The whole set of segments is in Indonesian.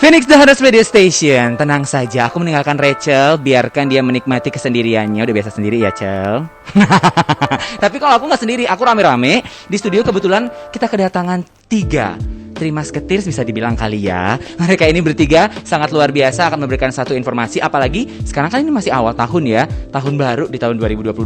Phoenix The Harus Radio Station. Tenang saja, aku meninggalkan Rachel. Biarkan dia menikmati kesendiriannya. Udah biasa sendiri ya, Cel. Tapi kalau aku gak sendiri, aku rame-rame. Di studio kebetulan kita kedatangan 3 Trimusketeers bisa dibilang kali ya. Mereka ini bertiga sangat luar biasa, akan memberikan satu informasi. Apalagi sekarang kan ini masih awal tahun ya, tahun baru di tahun 2022.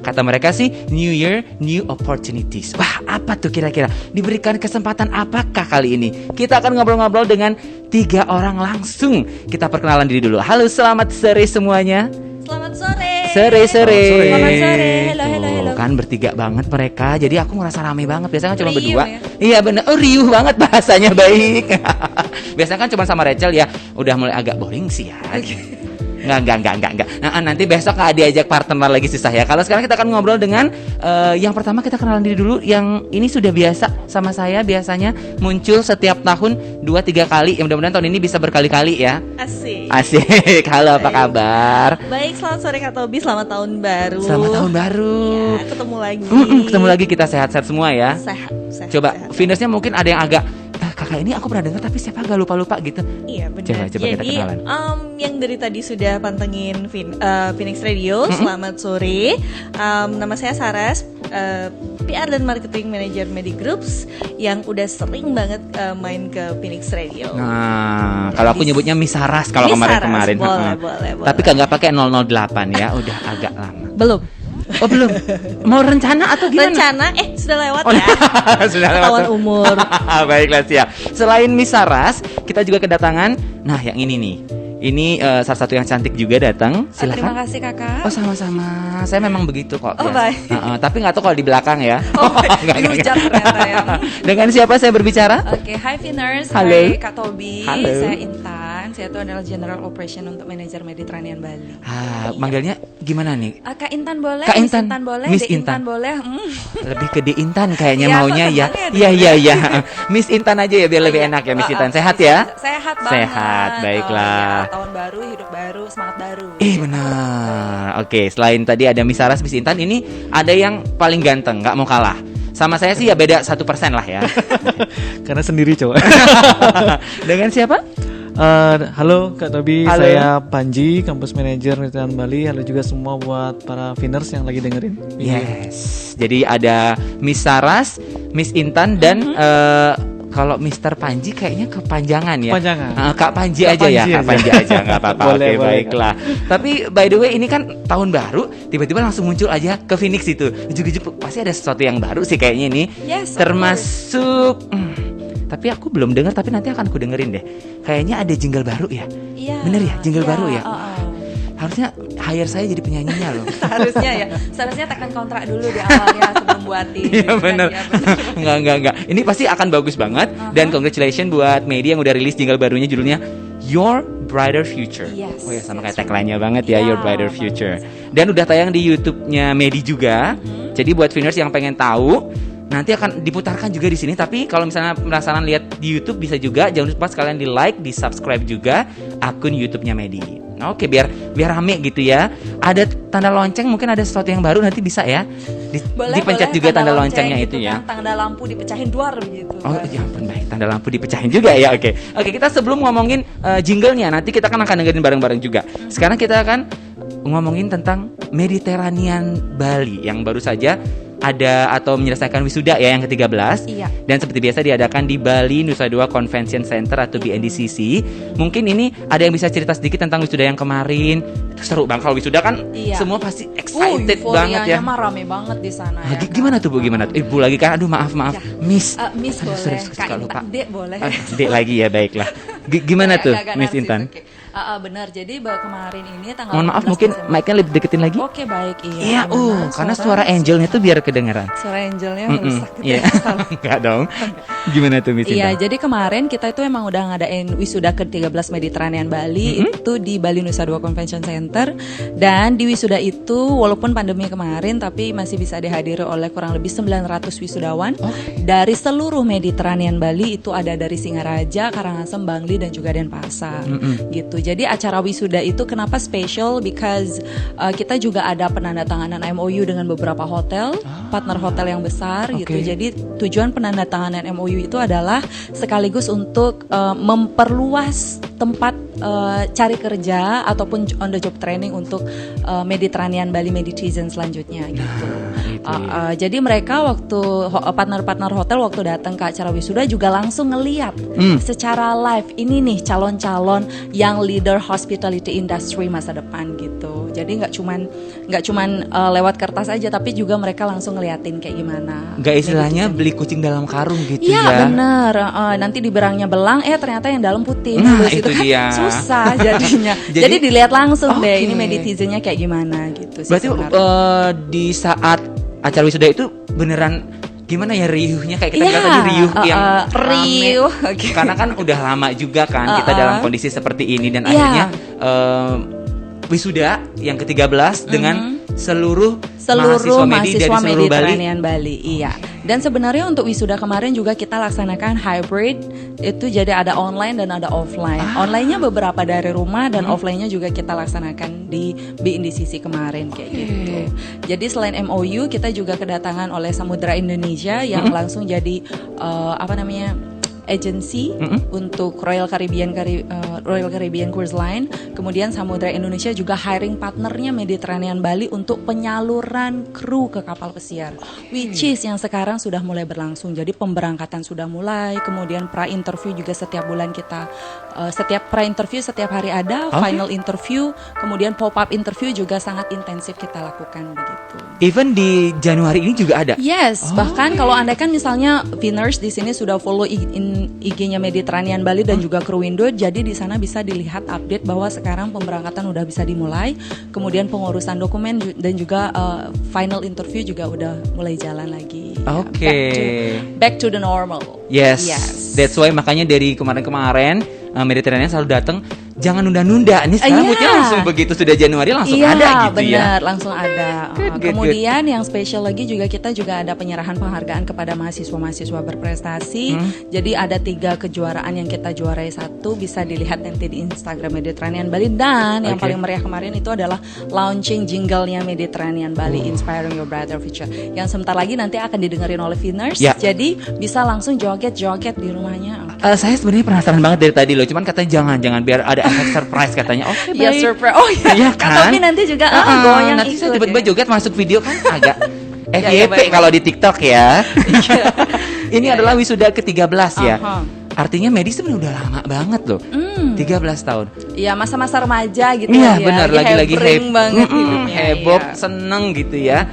Kata mereka sih New Year, New Opportunities. Wah, apa tuh kira-kira? Diberikan kesempatan apakah kali ini? Kita akan ngobrol-ngobrol dengan 3 orang langsung. Kita perkenalan diri dulu. Halo, selamat sore semuanya. Selamat sore. Sore. Selamat sore. Halo. Kan bertiga banget mereka. Jadi aku merasa rame banget. Biasanya kan cuma Riuh berdua. ya? Iya bener. Oh, riuh banget bahasanya, baik. Biasanya kan cuma sama Rachel ya. Udah mulai agak boring sih ya. Enggak. Nah, nanti besok nggak diajak partner lagi susah ya. Kalau sekarang kita akan ngobrol dengan yang pertama, kita kenalan diri dulu. Yang ini sudah biasa sama saya, biasanya muncul setiap tahun 2-3 kali. Ya mudah-mudahan tahun ini bisa berkali-kali ya. Asik. Halo, apa kabar? Baik, selamat sore Kak Tobi, selamat tahun baru. Selamat tahun baru. Ya, ketemu lagi. Ketemu lagi, kita sehat-sehat semua ya. Sehat. Coba sehat. Venusnya mungkin ada yang agak kakak ini aku pernah dengar tapi siapa agak lupa gitu. Iya benar. Coba kita kenalan. Yang dari tadi sudah pantengin Phoenix Radio, selamat sore. Nama saya Saras, PR dan Marketing Manager Medi Groups yang udah sering banget main ke Phoenix Radio. Nah, kalau aku nyebutnya Miss Saras kalau Miss kemarin. Saras, boleh. Tapi nggak pakai 008 ya, udah agak lama. Belum. Oh belum. Mau rencana atau gimana? Rencana sudah lewat Oh, ya. sudah lewat. Ketahuan umur. Baiklah, siap. Selain Miss Saras, kita juga kedatangan. Nah, yang ini nih. Ini salah satu yang cantik juga datang. Silakan. Terima kasih kakak. Oh, sama-sama. Saya memang begitu kok. Oh, baik. Tapi nggak tahu kalau di belakang ya. Oh, dihujat ternyata ya. Dengan siapa saya berbicara? Oke, hi Finers, Halo. hai Kak Tobi, Halo. saya Intan, saya itu adalah General Operation untuk Manajer Mediterranean Bali. Manggilnya gimana nih? Kak Intan boleh, Kak Miss Intan. Intan boleh, Miss Dek Intan. Intan boleh. Lebih ke di Intan kayaknya Iya, maunya kok ya. temannya Iya. Miss Intan aja ya biar lebih enak ya, Miss Intan. Sehat ya? Sehat banget. Sehat, baiklah. Ya, tahun baru, hidup baru, semangat baru. Benar. Oke, selain tadi ada Miss Saras, Miss Intan, ini ada yang paling ganteng, nggak mau kalah. Sama saya sih ya beda 1% lah ya. Karena sendiri coba. Dengan siapa? Halo Kak Tobi, Halo. saya Panji, Campus Manager Mediterranean Bali. Halo juga semua buat para Finers yang lagi dengerin. Yes. Jadi ada Miss Saras, Miss Intan dan kalau Mr. Panji kayaknya kepanjangan ya. Kepanjangan. Kak Panji Kak aja ya. Panji Kak aja. Panji aja nggak apa-apa. Boleh, Oke, boleh, baiklah. Tapi by the way ini kan tahun baru, tiba-tiba langsung muncul aja ke Phoenix itu. Ujuk-ujuk pasti ada sesuatu yang baru sih kayaknya ini. Yes, of Termasuk tapi aku belum dengar, tapi nanti akan aku dengerin deh. Kayaknya ada jingle baru ya. Iya. Bener ya, jingle Iya, baru ya. oh. Harusnya hire saya jadi penyanyinya loh. Seharusnya tekan kontrak dulu di awalnya sebelum buatin. Iya benar. Enggak. Ini pasti akan bagus banget. Dan congratulations buat Medi yang udah rilis jingle barunya, judulnya Your Brighter Future. Yes, Oh ya, sama yes, kayak tagline-nya banget ya, Iya, Your Brighter bagus Future. sekali. Dan udah tayang di YouTube-nya Medi juga. Jadi buat Finers yang pengen tahu, nanti akan diputarkan juga di sini. Tapi kalau misalnya penasaran lihat di YouTube bisa juga. Jangan lupa sekalian di like, di subscribe juga akun YouTube-nya Medi. Oke, biar rame gitu ya. Ada tanda lonceng, mungkin ada sesuatu yang baru nanti bisa ya. Dipencet juga tanda loncengnya itu ya. Kan, tanda lampu dipecahin duar gitu. Oh ya ampun, baik, tanda lampu dipecahin juga ya. Oke, kita sebelum ngomongin jinglenya, nanti kita kan akan dengerin bareng-bareng juga. Sekarang kita akan ngomongin tentang Mediterranean Bali yang baru saja ada atau menyelesaikan wisuda ya, yang ke-13. Iya. Dan seperti biasa diadakan di Bali Nusa Dua Convention Center atau BNDCC. Mungkin ini ada yang bisa cerita sedikit tentang wisuda yang kemarin. Itu seru bang, kalau wisuda kan semua pasti excited banget ya. Mah rame banget di sana ya. Gimana tuh Bu, gimana tuh? Ibu lagi kan, aduh maaf Ya. Miss. Miss Aduh, boleh, suka Kak lupa. Intan, Dek boleh. Dek lagi ya, baiklah. Gimana tuh Miss narsis, Intan? oke. Benar, jadi kemarin ini tanggal Mohon maaf 14 mungkin Desember. mic-nya lebih deketin lagi. Oke baik, iya. Iya, benar, karena suara Angelnya tuh biar kedengeran. Suara Angelnya merusak gitu Iya. ya. Enggak dong. Gimana tuh Miss Iya, Intan? jadi kemarin kita itu emang udah ngadain wisuda ke-13 Mediterranean Bali itu di Bali Nusa Dua Convention Center. Dan di wisuda itu walaupun pandemi kemarin tapi masih bisa dihadiri oleh kurang lebih 900 wisudawan dari seluruh Mediterranean Bali. Itu ada dari Singaraja, Karangasem, Bangli, dan juga Denpasar gitu. Jadi acara wisuda itu kenapa special because kita juga ada penandatanganan MOU dengan beberapa hotel, partner hotel yang besar gitu. Jadi tujuan penandatanganan MOU itu adalah sekaligus untuk memperluas tempat cari kerja ataupun on the job training untuk Mediterranean Bali Medicitizen selanjutnya gitu. Jadi mereka waktu partner-partner hotel waktu datang ke acara wisuda juga langsung ngeliat secara live ini nih calon-calon yang leader hospitality industry masa depan gitu. Jadi nggak cuman lewat kertas aja, tapi juga mereka langsung ngeliatin kayak gimana. Nggak istilahnya beli kucing dalam karung gitu Iya, ya? bener. Nanti di berangnya belang, ternyata yang dalam putih. Nah, Terus itu kan dia. susah jadinya. Jadi dilihat langsung deh ini meditizennya kayak gimana gitu sih. Berarti di saat acara wisuda itu beneran gimana ya riuhnya kayak kita bilang tadi riuh yang riuh. rame. Karena kan udah lama juga kan kita dalam kondisi seperti ini dan akhirnya wisuda yang ke-13 dengan seluruh mahasiswa Medi dari seluruh Bali. Bali. Iya. Dan sebenarnya untuk wisuda kemarin juga kita laksanakan hybrid, itu jadi ada online dan ada offline. Online-nya beberapa dari rumah dan offline-nya juga kita laksanakan di BINDCC kemarin kayak gitu. Jadi selain MOU kita juga kedatangan oleh Samudra Indonesia yang langsung jadi agency untuk Royal Caribbean Cruise Line. Kemudian Samudra Indonesia juga hiring partnernya Mediterranean Bali untuk penyaluran kru ke kapal pesiar, which is yang sekarang sudah mulai berlangsung. Jadi pemberangkatan sudah mulai, kemudian pra-interview juga setiap bulan kita, setiap pra-interview setiap hari ada, final interview, kemudian pop-up interview juga sangat intensif kita lakukan begitu. Even di Januari ini juga ada? Yes, bahkan kalau Anda kan misalnya Viners di sini sudah follow IG-nya Mediterranean Bali dan juga Kruwindo, jadi di sana bisa dilihat update bahwa sekarang pemberangkatan udah bisa dimulai, kemudian pengurusan dokumen dan juga final interview juga udah mulai jalan lagi. Back to the normal. Yes. That's why makanya dari kemarin-kemarin Mediterranean selalu datang, jangan nunda-nunda. Ini sekarang moodnya langsung begitu sudah Januari langsung ada gitu ya. Benar, langsung ada. Kemudian yang spesial lagi juga kita juga ada penyerahan penghargaan kepada mahasiswa-mahasiswa berprestasi. Jadi ada 3 kejuaraan yang kita juarai, 1 bisa dilihat nanti di Instagram Mediterranean Bali, dan yang paling meriah kemarin itu adalah launching jingle-nya Mediterranean Bali, Inspiring Your Brighter Future, yang sebentar lagi nanti akan didengerin oleh Viners. Jadi bisa langsung joget-joget di rumahnya. Saya sebenarnya penasaran banget dari tadi loh, cuman katanya jangan biar ada efek surprise katanya. Iya, surprise. Oh iya kan. Tapi nanti juga goyang nanti ikut. saya tiba-tiba joget masuk video kan agak FYP kalau di TikTok ya. Ini adalah wisuda ke-13 ya. Artinya Medi sebenarnya udah lama banget loh. 13 tahun. Iya, masa-masa remaja gitu ya. Iya, ya. benar, lagi banget hidupnya. Heboh, seneng gitu ya.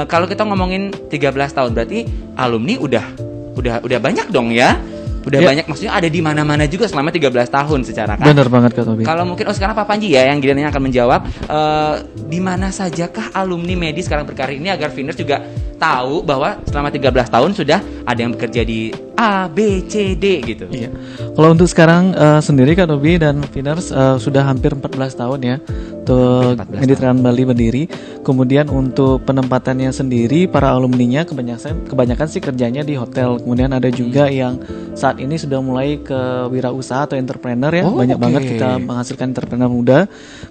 Kalau kita ngomongin 13 tahun berarti alumni udah banyak dong ya. Udah banyak, maksudnya ada di mana-mana juga selama 13 tahun secara kan. Benar banget Kak Tobi. Kalau mungkin sekarang Pak Panji ya yang gilirannya akan menjawab, di mana sajakah alumni Medi sekarang berkarir ini agar Viners juga tahu bahwa selama 13 tahun sudah ada yang bekerja di A, B, C, D gitu. Iya. Kalau untuk sekarang sendiri Kak Tobi dan Viners sudah hampir 14 tahun ya untuk Mediterranean Bali berdiri. Kemudian untuk penempatannya sendiri para alumninya kebanyakan sih kerjanya di hotel. Kemudian ada juga yang saat ini sudah mulai ke wirausaha atau entrepreneur ya. Banyak banget kita menghasilkan entrepreneur muda.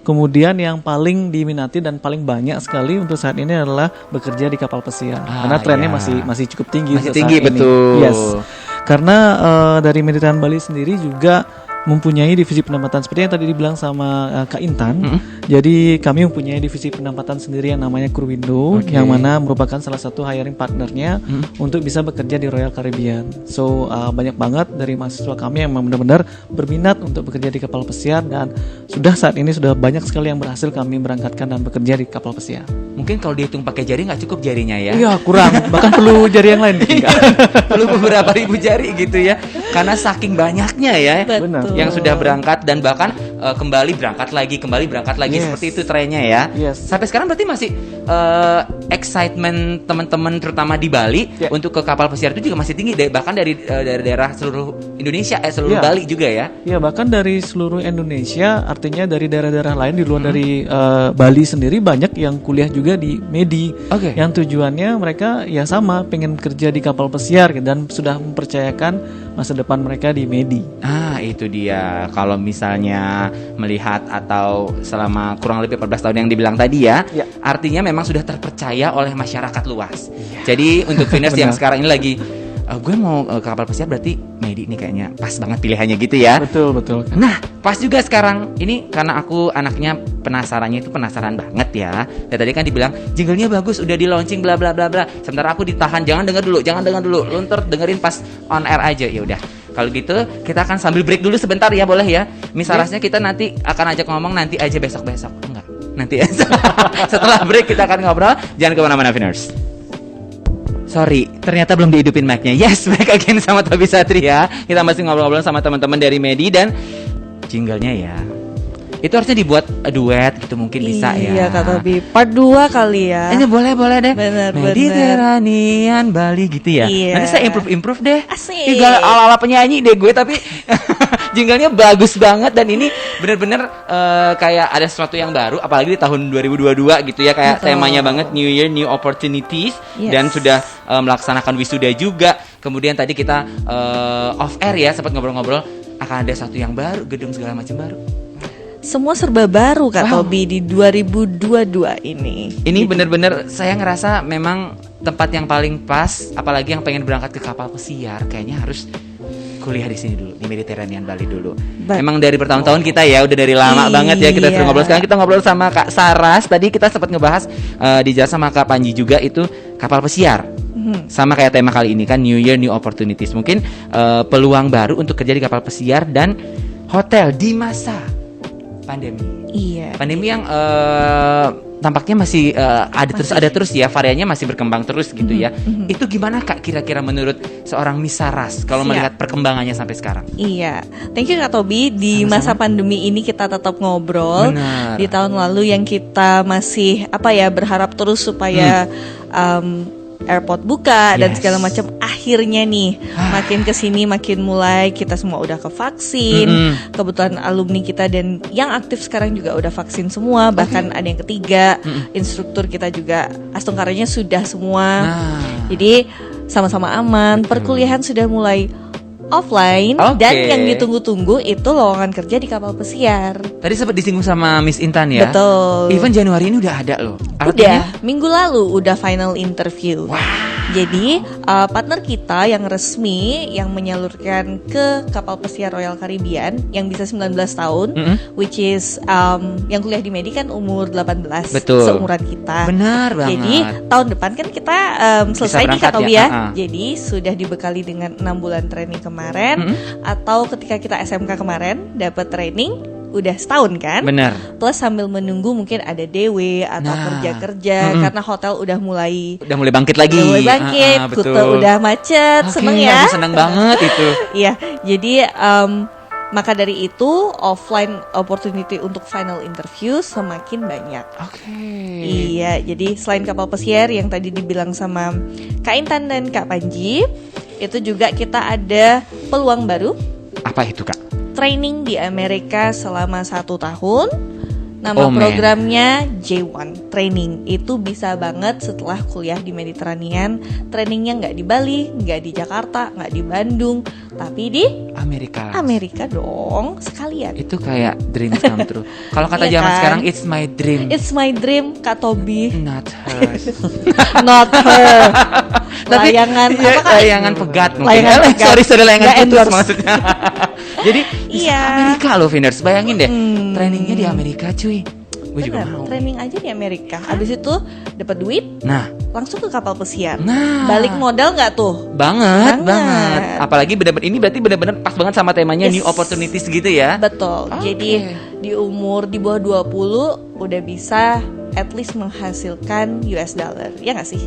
Kemudian yang paling diminati dan paling banyak sekali untuk saat ini adalah bekerja di kapal pesiar. Karena trennya masih cukup tinggi. Masih tinggi, saat ini. betul. Yes. Karena dari Mediterranean Bali sendiri juga mempunyai divisi penempatan seperti yang tadi dibilang sama Kak Intan. Jadi kami mempunyai divisi penempatan sendiri yang namanya Kruwindo, yang mana merupakan salah satu hiring partnernya untuk bisa bekerja di Royal Caribbean. So banyak banget dari mahasiswa kami yang benar-benar berminat untuk bekerja di kapal pesiar, dan saat ini sudah banyak sekali yang berhasil kami berangkatkan dan bekerja di kapal pesiar. Mungkin kalau dihitung pakai jari nggak cukup jarinya ya. Iya, kurang. Bahkan perlu jari yang lain. Perlu beberapa ribu jari gitu ya. Karena saking banyaknya ya. Benar. Yang sudah berangkat dan bahkan kembali berangkat lagi seperti itu trennya ya. Sampai sekarang berarti masih excitement teman-teman terutama di Bali untuk ke kapal pesiar itu juga masih tinggi, bahkan dari daerah seluruh Indonesia, seluruh Bali juga ya. Iya, bahkan dari seluruh Indonesia, artinya dari daerah-daerah lain di luar dari Bali sendiri banyak yang kuliah juga di Medi. Yang tujuannya mereka ya sama, pengen kerja di kapal pesiar dan sudah mempercayakan masa depan mereka di Medi. Nah itu dia, kalau misalnya melihat atau selama kurang lebih 14 tahun yang dibilang tadi ya, artinya memang sudah terpercaya oleh masyarakat luas. Jadi untuk Viners yang sekarang ini lagi gue mau ke kapal pesiar, berarti Medi ini kayaknya pas banget pilihannya gitu ya. Betul, betul. Nah, pas juga sekarang ini karena aku anaknya penasaran banget ya. Dan tadi kan dibilang jinglenya bagus, udah di launching bla bla bla bla. Sementara aku ditahan, jangan dengar dulu. Lu ntar dengerin pas on air aja. Ya udah. Kalau gitu kita akan sambil break dulu sebentar ya, boleh ya? Misarasnya kita nanti akan ajak ngomong nanti aja besok-besok. Enggak, nanti aja. Setelah break kita akan ngobrol. Jangan kemana-mana, Viners. Sorry, ternyata belum dihidupin mic-nya. Yes, back again sama Tobi Satria. Kita masih ngobrol-ngobrol sama teman-teman dari Medi dan jinglenya ya. Itu harusnya dibuat duet gitu mungkin bisa ya. Iya Kak Tobi, part 2 kali ya. Ini boleh deh. Bener. Mediterranean Bali gitu ya. Iya. Nanti saya improve deh. Asik. Ala-ala penyanyi deh gue, tapi jinglenya bagus banget dan ini bener-bener kayak ada sesuatu yang baru, apalagi di tahun 2022 gitu ya, kayak Betul. temanya banget New Year New Opportunities. Yes. Dan sudah melaksanakan wisuda juga. Kemudian tadi kita off air ya, sempat ngobrol-ngobrol akan ada satu yang baru, gedung segala macam baru. Semua serba baru Kak Wow. Tobi di 2022 ini. Ini bener-bener saya ngerasa memang tempat yang paling pas, apalagi yang pengen berangkat ke kapal pesiar kayaknya harus kuliah di sini dulu, di Mediterranean Bali dulu. Memang dari bertahun-tahun kita ya, udah dari lama banget ya kita sering ngobrol. Sekarang kita ngobrol sama Kak Saras. Tadi kita sempat ngebahas di jasa sama Kak Panji juga itu kapal pesiar. Sama kayak tema kali ini kan New Year New Opportunities. Mungkin peluang baru untuk kerja di kapal pesiar dan hotel di masa pandemi. Iya. Pandemi yang tampaknya masih ada terus ya, variannya masih berkembang terus gitu ya. Itu gimana Kak kira-kira menurut seorang Misaras kalau Siap. melihat perkembangannya sampai sekarang? Iya, thank you Kak Tobi. Di Sama-sama. masa pandemi ini kita tetap ngobrol. Benar. Di tahun lalu yang kita masih berharap terus supaya airport buka dan Yes. segala macam. Akhirnya nih makin kesini makin mulai kita semua udah ke vaksin. Kebetulan alumni kita dan yang aktif sekarang juga udah vaksin semua. Bahkan ada yang ketiga. Instruktur kita juga astungkaranya sudah semua. Nah. Jadi sama-sama aman. Perkuliahan sudah mulai offline. Oke. Dan yang ditunggu-tunggu itu lowongan kerja di kapal pesiar. Tadi sempat disinggung sama Miss Intan ya. Betul. Even Januari ini udah ada loh. Udah, minggu lalu udah final interview. Jadi partner kita yang resmi yang menyalurkan ke kapal pesiar Royal Caribbean yang bisa 19 tahun, which is yang kuliah di Medi kan umur 18, Betul. seumuran kita. Benar banget. Jadi tahun depan kan kita selesai nih berangkat Kak Tobi ya, ya. ha-ha. Jadi sudah dibekali dengan 6 bulan training kemarin, atau ketika kita SMK kemarin dapat training udah setahun kan. Benar. Plus sambil menunggu mungkin ada DW atau Nah. kerja-kerja karena hotel udah mulai bangkit lagi. Udah mulai bangkit, Betul. Kuta udah macet, Oke, seneng ya. aku seneng banget itu. Iya, jadi maka dari itu offline opportunity untuk final interview semakin banyak. Oke. Iya, jadi selain kapal pesiar yang tadi dibilang sama Kak Intan dan Kak Panji, itu juga kita ada peluang baru, Apa itu Kak? training di Amerika selama 1 tahun. Nama Oh, man. programnya J1 Training. Itu bisa banget setelah kuliah di Mediterranean. Trainingnya nggak di Bali, nggak di Jakarta, nggak di Bandung, tapi di Amerika. Amerika dong, sekalian. Itu kayak dreams come true. Kalau kata Iya zaman kan? sekarang it's my dream. It's my dream, Kak Tobi. Not hers. Not her. Tapi Layangan iya, apa Kak? layangan pegat mungkin. Layangan pegat. Sorry layangan Nggak putus endorse. maksudnya. Jadi Iya. Amerika loh Viners, bayangin deh. Trainingnya di Amerika cuy. Gue juga Bener, mau. training aja di Amerika. Habis itu dapat duit, Nah, langsung ke kapal pesiar. Nah. Balik modal nggak tuh? banget. Banget. Apalagi bener-bener ini berarti bener-bener pas banget sama temanya Yes. New Opportunities gitu ya. Betul. Oke. Jadi di umur di bawah 20 udah bisa at least menghasilkan US dollar. Ya nggak sih?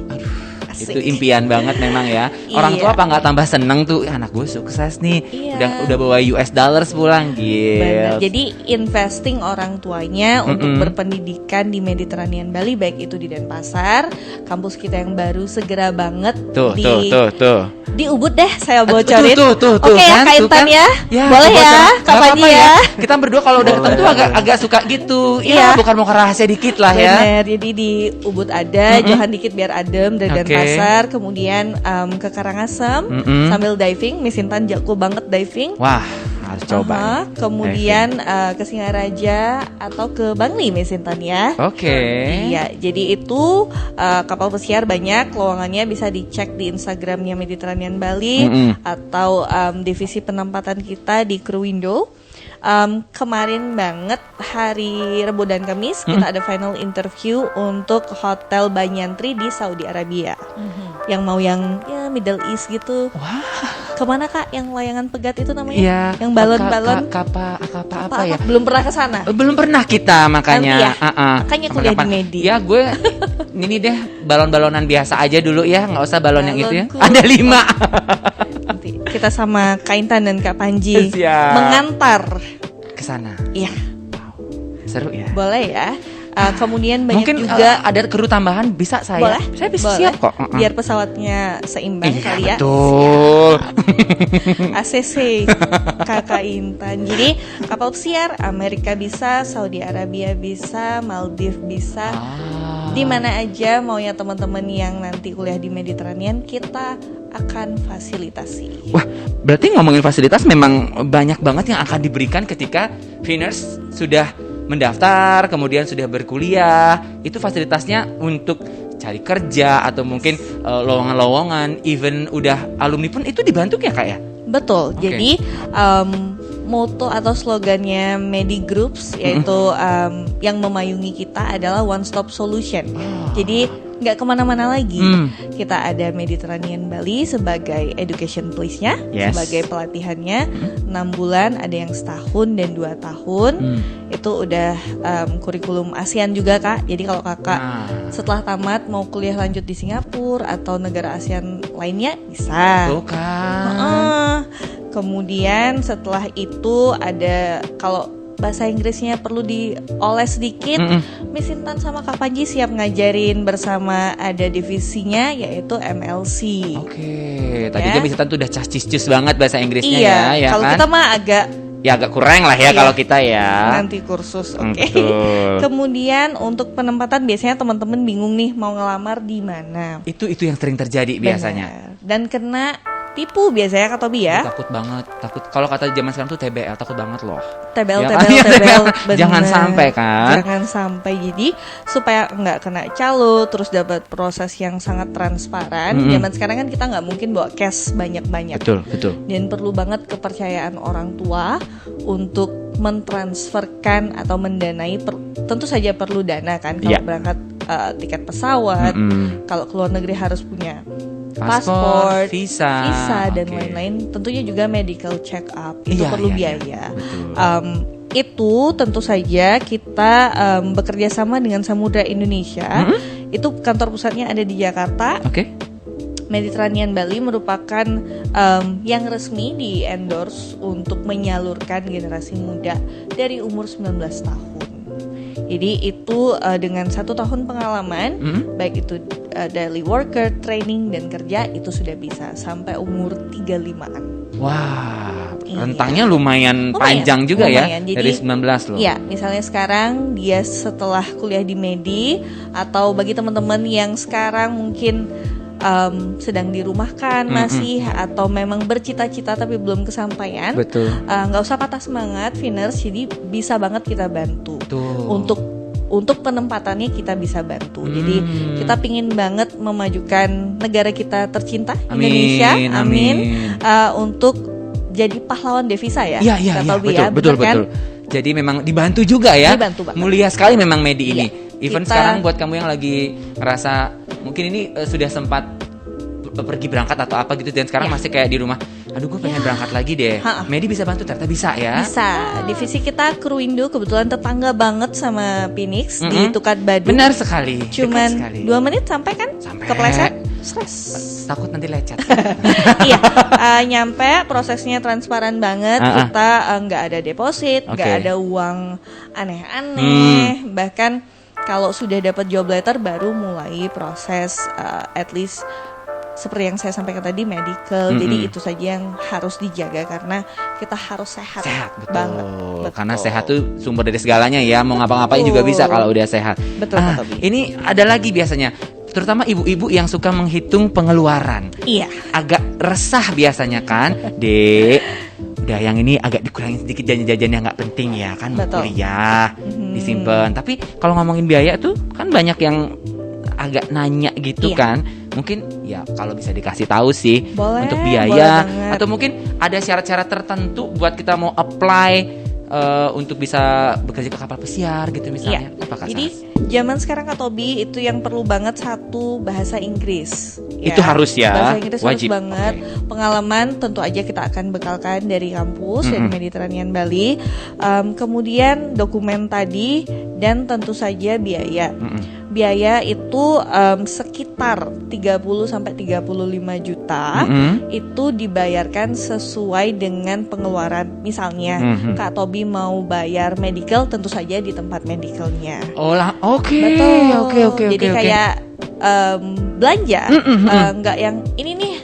Asik. Itu impian banget memang ya. Orang tua Iya. apa nggak tambah seneng tuh, anak gue sukses nih. Iya. Udah bawa US dollars pulang Benar. gitu. Jadi investing orang tuanya untuk berpendidikan di Mediterranean Bali, baik itu di Denpasar, kampus kita yang baru segera banget Tuh, di tuh. di Ubud deh saya bocorin. Tuh, Oke ya kan, Kak tuh Intan kan. ya. Boleh ya kebocoran. Kak Nggak Panji apa-apa ya. Kita berdua kalau udah ketemu tuh agak suka gitu. Iya. Ya, bukan mau ke rahasia dikit lah ya. Bener, jadi di Ubud ada, Johan dikit biar adem dari Oke. Denpasar, kemudian ke Karangasem Mm-mm. sambil diving. Miss Intan jago banget diving. Wah, harus coba. Kemudian ke Singaraja atau ke Bangli Mesintan ya. Oke. Iya, jadi itu kapal pesiar banyak, lowongannya bisa dicek di Instagramnya Mediterranean Bali atau divisi penempatan kita di Kruwindo. Kemarin banget hari Rabu dan Kamis kita ada final interview untuk Hotel Banyantri di Saudi Arabia. Yang mau yang ya Middle East gitu. Wah. Kemana Kak yang layangan pegat itu namanya? Iya. Yang balon-balon. Apa ya? Belum pernah ke sana. Belum pernah kita makanya. Nanti ya? Makanya kuliah di Medi. Ya gue ini deh balon-balonan biasa aja dulu ya, nggak usah balon yang itu ya. Balonku. Ada 5. Nanti kita sama Kak Intan dan Kak Panji Siap. mengantar. Ke sana. Iya, Seru ya. boleh ya. Kemudian banyak Mungkin juga ada kru tambahan bisa saya. boleh. Saya bisa Boleh. siap kok. Biar pesawatnya seimbang Iya, kali ya. betul. ACC Kakak Intan. Jadi kapal pesiar Amerika bisa, Saudi Arabia bisa, Maldives bisa. Di mana aja maunya teman-teman yang nanti kuliah di Mediterranean kita akan fasilitasi. Wah, berarti ngomongin fasilitas memang banyak banget yang akan diberikan ketika Finers sudah mendaftar, kemudian sudah berkuliah. Itu fasilitasnya untuk cari kerja atau mungkin lowongan-lowongan, even udah alumni pun itu dibantu ya Kak ya? Betul. Oke. Jadi moto atau slogannya Medi Groups yaitu yang memayungi kita adalah one stop solution. Jadi nggak kemana-mana lagi. Kita ada Mediterranean Bali sebagai education place-nya, Yes. sebagai pelatihannya 6 bulan, ada yang setahun dan 2 tahun. Itu udah kurikulum ASEAN juga Kak. Jadi kalau Kakak setelah tamat mau kuliah lanjut di Singapura atau negara ASEAN lainnya bisa. Tuh kan. Kemudian setelah itu ada kalau bahasa Inggrisnya perlu dioles sedikit, Miss Intan sama Kak Panji siap ngajarin bersama ada divisinya yaitu MLC. Oke, tadi Ya. dia bisa tuh udah cas-cis banget bahasa Inggrisnya Iya, ya kalau kan? kita mah agak kurang lah ya Iya. kalau kita ya. nanti kursus, oke. Betul. Kemudian untuk penempatan biasanya teman-teman bingung nih mau ngelamar di mana. Itu yang sering terjadi biasanya. Benar. Dan kena tipu biasanya Kak Tobi ya. Takut banget, kalau kata zaman sekarang tuh TBL, takut banget loh. Tebel. Ya kan? Iya, TBL. Bener. Jangan sampai kan. Jangan sampai. Jadi supaya nggak kena calo, terus dapat proses yang sangat transparan. Zaman sekarang kan kita nggak mungkin bawa cash banyak-banyak. Betul. Dan perlu banget kepercayaan orang tua untuk mentransferkan atau mendanai. Tentu saja perlu dana kan kalau Iya. berangkat tiket pesawat. Kalau keluar negeri harus punya Paspor, visa, dan oke. lain-lain. Tentunya juga medical check up itu Iya, perlu iya, biaya. betul. Itu tentu saja kita bekerja sama dengan Samudra Indonesia. Itu kantor pusatnya ada di Jakarta. Oke. Mediterranean Bali merupakan yang resmi di endorse untuk menyalurkan generasi muda dari umur 19 tahun. Jadi itu dengan 1 tahun pengalaman, baik itu daily worker, training dan kerja itu sudah bisa sampai umur 35-an. Wah, Iya. rentangnya lumayan panjang juga lumayan. ya. Jadi, Dari 19 loh. Iya, misalnya sekarang dia setelah kuliah di Medi, atau bagi teman-teman yang sekarang mungkin sedang dirumahkan masih, atau memang bercita-cita tapi belum kesampaian. Betul. Nggak usah patah semangat, Finers. Jadi bisa banget kita bantu. Tuh. Untuk penempatannya kita bisa bantu. Jadi kita pingin banget memajukan negara kita tercinta, Amin, Indonesia. amin. Untuk jadi pahlawan devisa ya. Iya, Kak Tobi betul, bener kan? betul. Jadi memang dibantu juga ya. Dibantu banget. Mulia sekali memang Medi ini. Iya, Even kita- sekarang buat kamu yang lagi ngerasa mungkin ini sudah sempat pergi berangkat atau apa gitu dan sekarang Ya. masih kayak di rumah. Aduh, gue pengen berangkat lagi deh. Ha-ha. Medi bisa bantu, ternyata bisa ya. Bisa. Divisi kita Kruwindo kebetulan tetangga banget sama Phoenix di Tukat Badung. Benar sekali. dekat Cuman sekali. 2 menit sampai kan? Sampai. Kepleset. Stres. Takut nanti lecet. Iya, nyampe prosesnya transparan banget. Kita nggak ada deposit, nggak Oke. ada uang aneh-aneh. Bahkan kalau sudah dapat job letter baru mulai proses at least seperti yang saya sampaikan tadi medical. Jadi itu saja yang harus dijaga karena kita harus sehat, Sehat, betul. banget. Karena sehat tuh sumber dari segalanya ya. Mau ngapa-ngapain juga bisa kalau udah sehat. Betul, Kak Tobi. Ini ada lagi biasanya, terutama ibu-ibu yang suka menghitung pengeluaran. Iya. Agak resah biasanya kan, Dek. udah yang ini agak dikurangin sedikit jajan-jajan yang nggak penting ya kan, mau Betul. kuliah disimpan. Tapi kalau ngomongin biaya tuh kan banyak yang agak nanya gitu Iya. kan. Mungkin ya kalau bisa dikasih tahu sih Boleh, untuk boleh biaya banget. atau mungkin ada syarat-syarat tertentu buat kita mau apply untuk bisa bekerja ke kapal pesiar gitu misalnya. Iya. Apa Kak Jadi Saras? zaman sekarang Kak Tobi itu yang perlu banget satu bahasa Inggris. Itu harus ya, Bahasa Inggris wajib. harus banget. Oke. Pengalaman tentu aja kita akan bekalkan dari kampus dari Mm-mm. Mediterranean Bali. Kemudian dokumen tadi dan tentu saja biaya. Mm-mm. Biaya itu sekitar 30 sampai 35 juta. Mm-mm. Itu dibayarkan sesuai dengan pengeluaran. Misalnya Mhm. Kak Tobi mau bayar medical, tentu saja di tempat medicalnya. Oh lah, oke. Betul. Oke. Jadi kayak belanja, nggak yang ini nih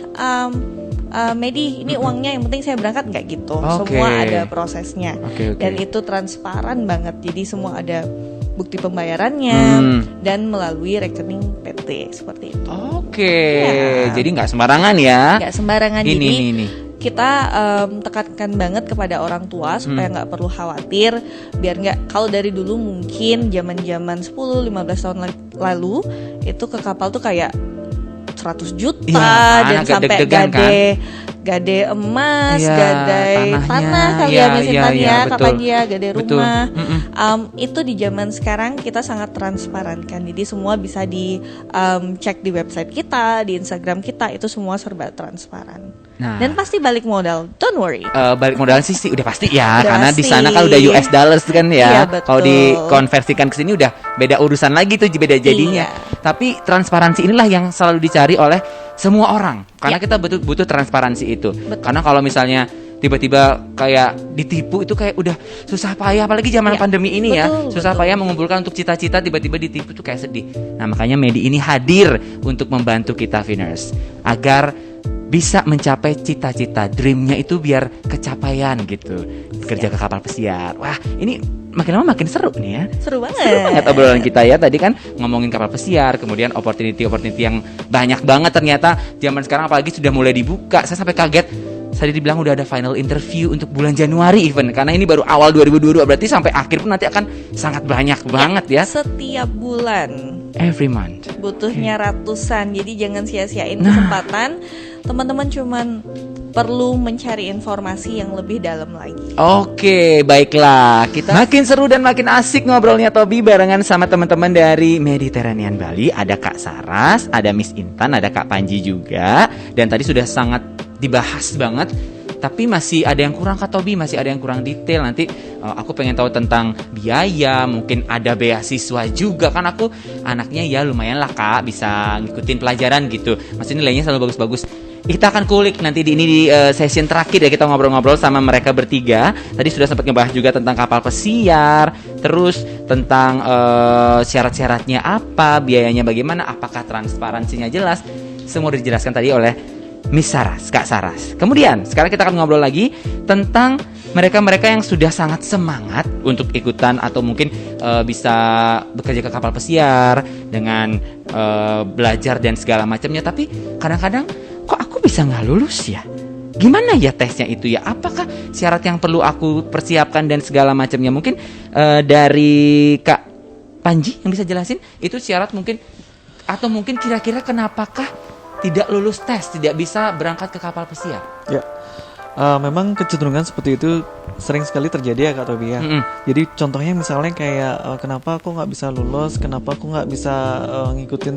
Medi, ini uangnya yang penting saya berangkat, nggak gitu. Oke. Semua ada prosesnya. Oke. Dan itu transparan banget. Jadi semua ada bukti pembayarannya dan melalui rekening PT seperti itu. Oke. Ya. Jadi nggak sembarangan ya. Nggak sembarangan. Ini Jadi nih. kita tekankan banget kepada orang tua supaya nggak perlu khawatir, biar nggak, kalau dari dulu mungkin zaman 10-15 tahun lalu itu ke kapal tuh kayak 100 juta Iya, kan, dan agak sampai deg-degan, gade emas, Iya, gadai tanahnya. tanah kali Iya, ya biasanya iya, iya, kapan betul. dia gadai Betul. rumah. Mm-mm. Itu di zaman sekarang kita sangat transparan kan, jadi semua bisa di cek di website kita, di Instagram kita, itu semua serba transparan. Nah. Dan pasti balik modal, don't worry. Balik modal sih udah pasti ya, Udah karena di pasti. sana kan udah US dollars kan ya. Iya, betul. Kalau dikonversikan ke sini udah beda urusan lagi tuh, beda jadinya. Iya. Tapi transparansi inilah yang selalu dicari oleh semua orang, karena Ya. kita butuh transparansi itu. Betul. Karena kalau misalnya tiba-tiba kayak ditipu itu kayak udah susah payah, apalagi zaman Ya, pandemi ini ya, betul, susah betul. payah mengumpulkan untuk cita-cita, tiba-tiba ditipu tuh kayak sedih. Nah makanya Medi ini hadir untuk membantu kita Finers agar bisa mencapai cita-cita, dreamnya itu biar kecapaian gitu, kerja ke kapal pesiar. Wah ini makin lama makin seru nih ya. Seru banget. Seru banget obrolan kita ya. Tadi kan ngomongin kapal pesiar, kemudian opportunity yang banyak banget ternyata zaman sekarang, apalagi sudah mulai dibuka. Saya sampai kaget. Tadi dibilang udah ada final interview untuk bulan Januari even, karena ini baru awal 2022, berarti sampai akhir pun nanti akan sangat banyak banget ya. Setiap bulan Every month. butuhnya ratusan, jadi jangan sia-siain kesempatan. Teman-teman cuman perlu mencari informasi yang lebih dalam lagi. Oke, baiklah. Kita makin seru dan makin asik ngobrolnya Tobi barengan sama teman-teman dari Mediterranean Bali. Ada Kak Saras, ada Miss Intan, ada Kak Panji juga. Dan tadi sudah sangat dibahas banget. Tapi masih ada yang kurang Kak Tobi, masih ada yang kurang detail. Nanti aku pengen tahu tentang biaya, mungkin ada beasiswa juga. Kan aku anaknya ya lumayan lah Kak, bisa ngikutin pelajaran gitu. Maksudnya nilainya selalu bagus-bagus. Kita akan kulik nanti di session terakhir ya, kita ngobrol-ngobrol sama mereka bertiga. Tadi sudah sempat ngebahas juga tentang kapal pesiar, terus tentang syarat-syaratnya apa, biayanya bagaimana, apakah transparansinya jelas. Semua udah dijelaskan tadi oleh Miss Saras, Kak Saras. Kemudian sekarang kita akan ngobrol lagi tentang mereka-mereka yang sudah sangat semangat untuk ikutan atau mungkin bisa bekerja ke kapal pesiar dengan belajar dan segala macamnya. Tapi kadang-kadang kok aku bisa nggak lulus ya? Gimana ya tesnya itu ya? Apakah syarat yang perlu aku persiapkan dan segala macamnya? Mungkin dari Kak Panji yang bisa jelasin itu syarat mungkin, atau mungkin kira-kira kenapakah tidak lulus tes, tidak bisa berangkat ke kapal pesiar? Ya, memang kecenderungan seperti itu sering sekali terjadi ya Kak Tobi ya. Jadi contohnya misalnya kayak kenapa aku nggak bisa lulus, kenapa aku nggak bisa ngikutin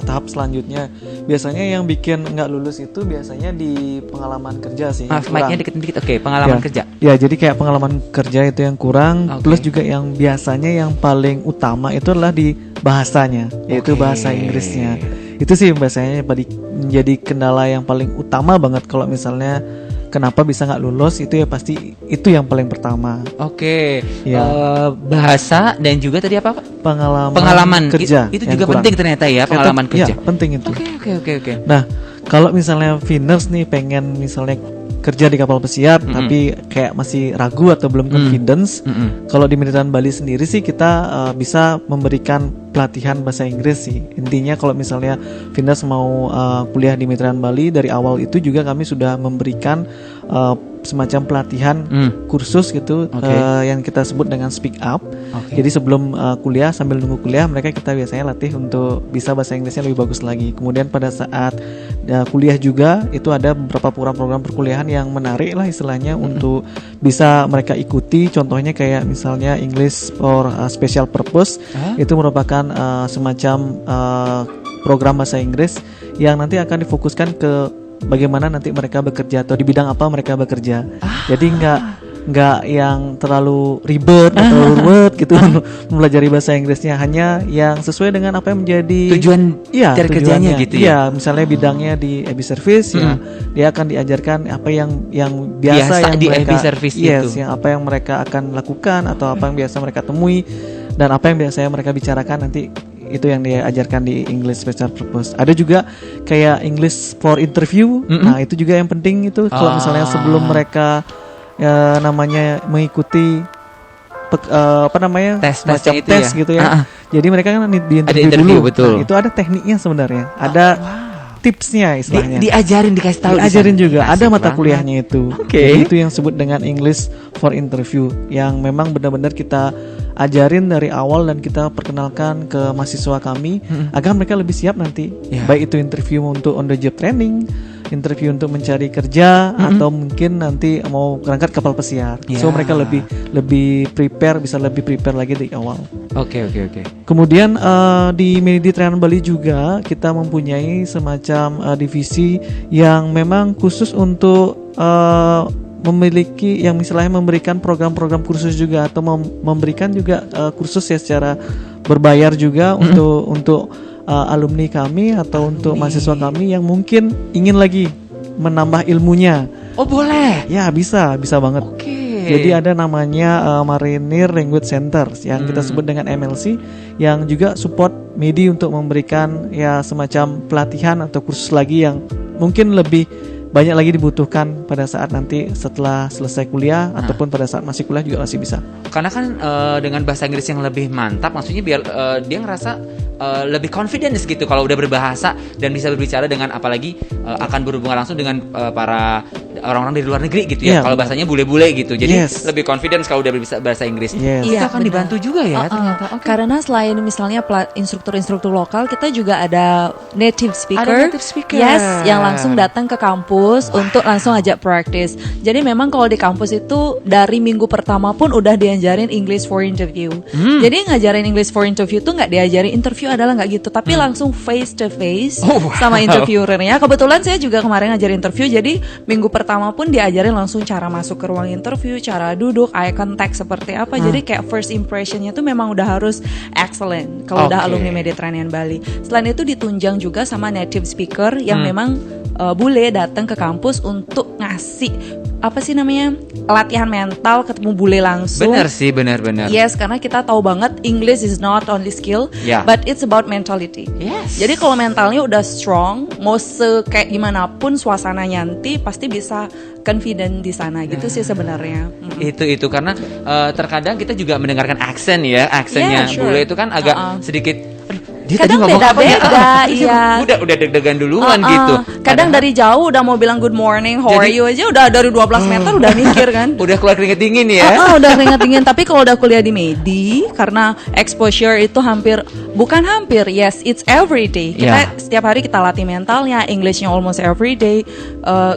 tahap selanjutnya. Biasanya yang bikin nggak lulus itu biasanya di pengalaman kerja sih. Maaf, mic-nya dikit-dikit. Oke, pengalaman Ya. kerja. Ya, jadi kayak pengalaman kerja itu yang kurang. Oke. Plus juga yang biasanya yang paling utama itu adalah di bahasanya, yaitu Oke. bahasa Inggrisnya. Itu sih bahasanya menjadi kendala yang paling utama banget kalau misalnya kenapa bisa nggak lulus, itu ya pasti itu yang paling pertama. Oke, Ya. bahasa dan juga tadi apa Pak? Pengalaman kerja Itu yang juga kurang. penting ternyata ya, pengalaman kerja. Ya, penting itu. Oke. Nah, kalau misalnya Finers nih pengen misalnya kerja di kapal pesiar tapi kayak masih ragu atau belum confidence, kalau di Mediterranean Bali sendiri sih kita bisa memberikan pelatihan bahasa Inggris sih. Intinya kalau misalnya Finers mau kuliah di Mediterranean Bali, dari awal itu juga kami sudah memberikan semacam pelatihan kursus gitu yang kita sebut dengan speak up. Jadi sebelum kuliah, sambil nunggu kuliah, kita biasanya latih untuk bisa bahasa Inggrisnya lebih bagus lagi. Kemudian pada saat kuliah juga itu ada beberapa program perkuliahan yang menarik lah istilahnya untuk bisa mereka ikuti. Contohnya kayak misalnya English for Special Purpose, itu merupakan semacam program bahasa Inggris yang nanti akan difokuskan ke bagaimana nanti mereka bekerja atau di bidang apa mereka bekerja. Jadi nggak yang terlalu ribet atau ruwet gitu mempelajari bahasa Inggrisnya, hanya yang sesuai dengan apa yang menjadi tujuan dari kerjanya gitu ya. Misalnya bidangnya di AB Service ya, dia akan diajarkan apa yang biasa yang di AB mereka Service itu. yang apa yang mereka akan lakukan atau apa yang biasa mereka temui dan apa yang biasanya mereka bicarakan nanti. Itu yang dia ajarkan di English Special Purpose. Ada juga kayak English for Interview. Nah, itu juga yang penting itu kalau misalnya sebelum mereka namanya mengikuti tes itu tes ya? gitu ya. Jadi mereka kan di interview interview, dulu. betul. Nah, itu ada tekniknya sebenarnya. Ada tipsnya istilahnya. Dikasih tahu. Diajarin juga. Ada mata banget. kuliahnya itu. Jadi itu yang disebut dengan English for Interview yang memang benar-benar kita ajarin dari awal dan kita perkenalkan ke mahasiswa kami agar mereka lebih siap nanti. Baik itu interview untuk on the job training, interview untuk mencari kerja, atau mungkin nanti mau berangkat kapal pesiar. So mereka lebih prepare, bisa lebih prepare lagi dari awal. Oke. Kemudian di Mediterranean Bali juga kita mempunyai semacam divisi yang memang khusus untuk memiliki yang misalnya memberikan program-program kursus juga atau memberikan juga kursus ya secara berbayar juga untuk alumni kami atau untuk mahasiswa kami yang mungkin ingin lagi menambah ilmunya. Oh boleh? Ya bisa banget. Jadi ada namanya Marinir Language Center yang kita sebut dengan MLC yang juga support MEDI untuk memberikan ya semacam pelatihan atau kursus lagi yang mungkin lebih banyak lagi dibutuhkan pada saat nanti setelah selesai kuliah ataupun pada saat masih kuliah juga masih bisa. Karena kan dengan bahasa Inggris yang lebih mantap, maksudnya biar dia ngerasa lebih confidence gitu kalau udah berbahasa dan bisa berbicara dengan apalagi akan berhubungan langsung dengan para orang-orang dari luar negeri gitu ya. Kalau bahasanya bule-bule gitu, jadi lebih confidence kalau udah bisa bahasa Inggris. Itu akan dibantu juga ya ternyata. Karena selain misalnya instruktur-instruktur lokal, kita juga ada native speaker. Yes, yang langsung datang ke kampus untuk langsung ajak practice. Jadi memang kalau di kampus itu dari minggu pertama pun udah diajarin English for Interview. Jadi ngajarin English for Interview tuh nggak diajarin interview adalah nggak gitu, tapi langsung face to face sama interviewernya. Kebetulan saya juga kemarin ngajarin interview, jadi minggu pertama pun diajarin langsung cara masuk ke ruang interview, cara duduk, eye contact seperti apa. Jadi kayak first impressionnya tuh memang udah harus excellent kalau udah alumni Mediterranean Bali. Selain itu ditunjang juga sama native speaker yang memang bule datang ke kampus untuk ngasih apa sih namanya latihan mental, ketemu bule langsung. Benar. Yes, karena kita tahu banget English is not only skill, but it's about mentality. Jadi kalau mentalnya udah strong, mau kayak gimana pun suasananya nanti pasti bisa confident di sana gitu sih sebenarnya. Itu karena terkadang kita juga mendengarkan aksennya bule itu kan agak sedikit. Dia kadang beda-beda, iya. Udah deg-degan duluan gitu. Kadang dari jauh udah mau bilang good morning, how are you aja udah dari 12 meter udah mikir kan. Udah keluar keringet dingin ya. Udah keringet dingin. Tapi kalau udah kuliah di Medi, karena exposure itu yes, it's every day. Kita setiap hari kita latih mentalnya, Englishnya almost every day.